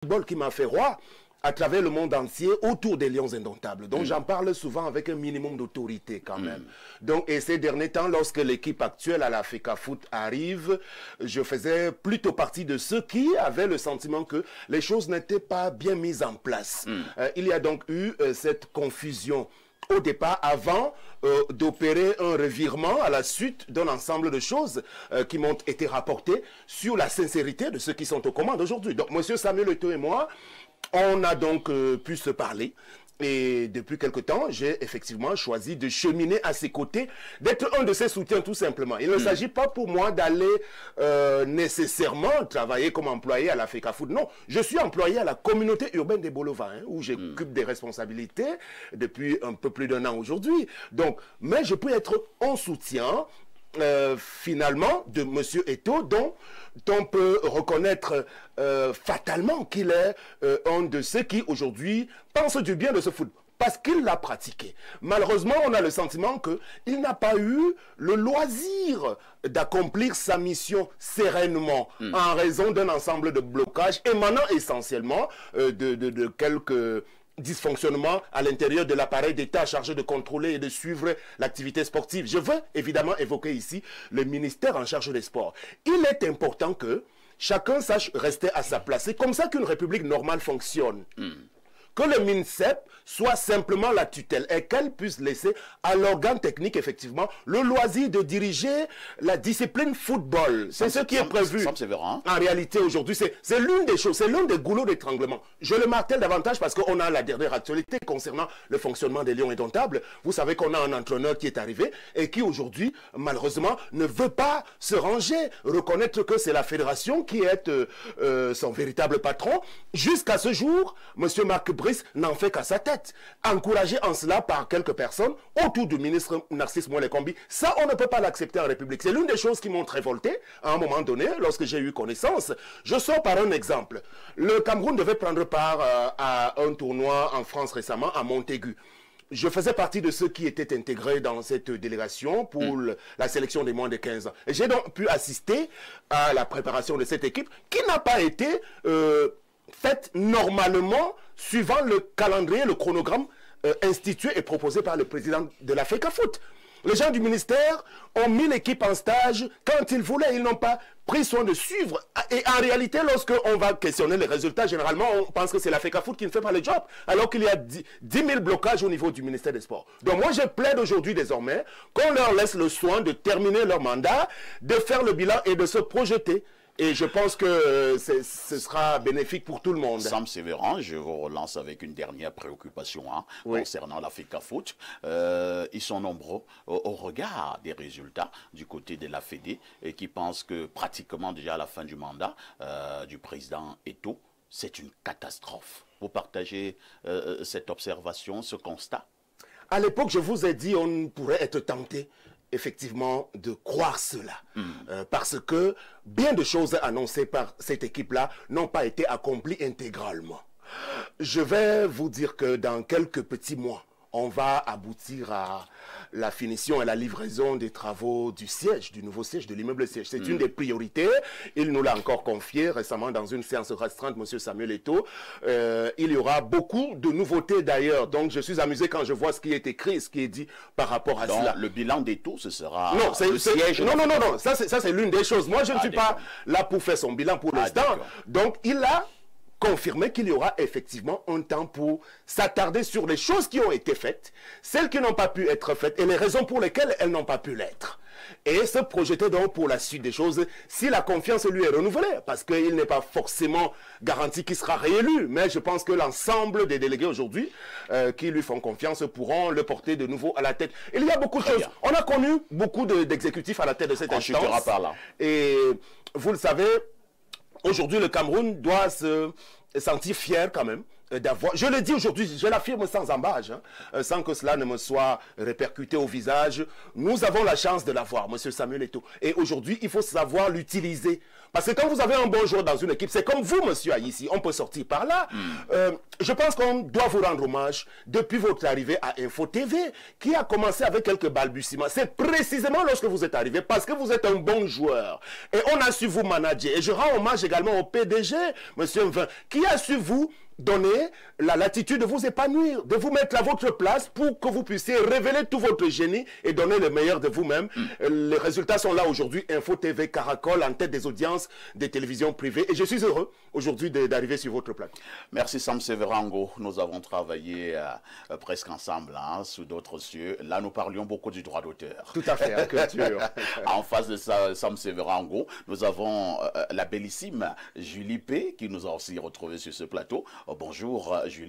football qui m'a fait roi à travers le monde entier autour des Lions indomptables. Donc j'en parle souvent avec un minimum d'autorité quand même. Donc, et ces derniers temps, lorsque l'équipe actuelle à la FECAFOOT arrive, je faisais plutôt partie de ceux qui avaient le sentiment que les choses n'étaient pas bien mises en place. Il y a donc eu cette confusion au départ, avant d'opérer un revirement à la suite d'un ensemble de choses qui m'ont été rapportées sur la sincérité de ceux qui sont aux commandes aujourd'hui. Donc, M. Samuel Eto'o et moi, on a donc pu se parler. Et depuis quelque temps, j'ai effectivement choisi de cheminer à ses côtés, d'être un de ses soutiens tout simplement. Il ne s'agit pas pour moi d'aller nécessairement travailler comme employé à la FECAFOOT. Non, je suis employé à la communauté urbaine des Bolova, où j'occupe des responsabilités depuis un peu plus d'1 an aujourd'hui. Donc, mais je peux être en soutien finalement de M. Eto'o, dont on peut reconnaître fatalement qu'il est un de ceux qui aujourd'hui pensent du bien de ce football parce qu'il l'a pratiqué. Malheureusement, on a le sentiment qu'il n'a pas eu le loisir d'accomplir sa mission sereinement en raison d'un ensemble de blocages émanant essentiellement de quelques dysfonctionnement à l'intérieur de l'appareil d'État chargé de contrôler et de suivre l'activité sportive. Je veux évidemment évoquer ici le ministère en charge des sports. Il est important que chacun sache rester à sa place. C'est comme ça qu'une république normale fonctionne. Que le MINSEP soit simplement la tutelle et qu'elle puisse laisser à l'organe technique, effectivement, le loisir de diriger la discipline football. C'est ce qui est prévu. En réalité, aujourd'hui, c'est l'une des choses, c'est l'un des goulots d'étranglement. Je le martèle davantage parce qu'on a la dernière actualité concernant le fonctionnement des Lions indomptables. Vous savez qu'on a un entraîneur qui est arrivé et qui, aujourd'hui, malheureusement, ne veut pas se ranger, reconnaître que c'est la fédération qui est son véritable patron. Jusqu'à ce jour, M. Marc Brice n'en fait qu'à sa tête. Encouragé en cela par quelques personnes autour du ministre Narcisse Mouelé-Kombi, ça on ne peut pas l'accepter en République. C'est l'une des choses qui m'ont révolté à un moment donné lorsque j'ai eu connaissance. Je sors par un exemple. Le Cameroun devait prendre part à un tournoi en France récemment à Montaigu. Je faisais partie de ceux qui étaient intégrés dans cette délégation pour la sélection des moins de 15 ans. Et j'ai donc pu assister à la préparation de cette équipe qui n'a pas été faite normalement suivant le calendrier, le chronogramme institué et proposé par le président de la FECAFOOT. Les gens du ministère ont mis l'équipe en stage quand ils voulaient. Ils n'ont pas pris soin de suivre. Et en réalité, lorsqu'on va questionner les résultats, généralement, on pense que c'est la FECAFOOT qui ne fait pas le job, alors qu'il y a 10 000 blocages au niveau du ministère des Sports. Donc moi, je plaide aujourd'hui désormais qu'on leur laisse le soin de terminer leur mandat, de faire le bilan et de se projeter. Et je pense que ce sera bénéfique pour tout le monde. Sam Sévéran, je vous relance avec une dernière préoccupation concernant la FECAFOOT. Ils sont nombreux au regard des résultats du côté de la Fédé et qui pensent que pratiquement déjà à la fin du mandat du président Eto'o, c'est une catastrophe. Vous partagez cette observation, ce constat? À l'époque, je vous ai dit, on pourrait être tenté effectivement de croire cela. Parce que bien de choses annoncées par cette équipe-là n'ont pas été accomplies intégralement. Je vais vous dire que dans quelques petits mois, on va aboutir à la finition et la livraison des travaux du siège, du nouveau siège, de l'immeuble siège. C'est une des priorités. Il nous l'a encore confié récemment dans une séance restreinte, M. Samuel Eto'o. Il y aura beaucoup de nouveautés d'ailleurs. Donc je suis amusé quand je vois ce qui est écrit, ce qui est dit par rapport à cela. Le bilan d'Eto'o, ce sera le siège. Non. Ça c'est l'une des choses. Moi, je ne suis pas là pour faire son bilan pour l'instant. Donc il a confirmer qu'il y aura effectivement un temps pour s'attarder sur les choses qui ont été faites, celles qui n'ont pas pu être faites et les raisons pour lesquelles elles n'ont pas pu l'être. Et se projeter donc pour la suite des choses si la confiance lui est renouvelée, parce qu'il n'est pas forcément garanti qu'il sera réélu, mais je pense que l'ensemble des délégués aujourd'hui qui lui font confiance pourront le porter de nouveau à la tête. Il y a beaucoup de choses. On a connu beaucoup d'exécutifs à la tête de cette instance. Par là. Et vous le savez, aujourd'hui, le Cameroun doit se sentir fier quand même d'avoir, je le dis aujourd'hui, je l'affirme sans embâche, sans que cela ne me soit répercuté au visage, nous avons la chance de l'avoir, monsieur Samuel Eto'o. Et aujourd'hui, il faut savoir l'utiliser. Parce que quand vous avez un bon joueur dans une équipe, c'est comme vous, monsieur Aïssi, on peut sortir par là. Je pense qu'on doit vous rendre hommage depuis votre arrivée à Info TV, qui a commencé avec quelques balbutiements. C'est précisément lorsque vous êtes arrivé, parce que vous êtes un bon joueur. Et on a su vous manager. Et je rends hommage également au PDG, monsieur Mvin, qui a su vous donner la latitude de vous épanouir, de vous mettre à votre place pour que vous puissiez révéler tout votre génie et donner le meilleur de vous-même. Les résultats sont là aujourd'hui. Info TV caracole en tête des audiences des télévisions privées. Et je suis heureux aujourd'hui d'arriver sur votre plateau. Merci Sam Severango. Nous avons travaillé presque ensemble sous d'autres cieux. Là, nous parlions beaucoup du droit d'auteur. Tout à fait, en culture. En face de ça, Sam Severango, nous avons la bellissime Julie P. qui nous a aussi retrouvés sur ce plateau. Bonjour Julie.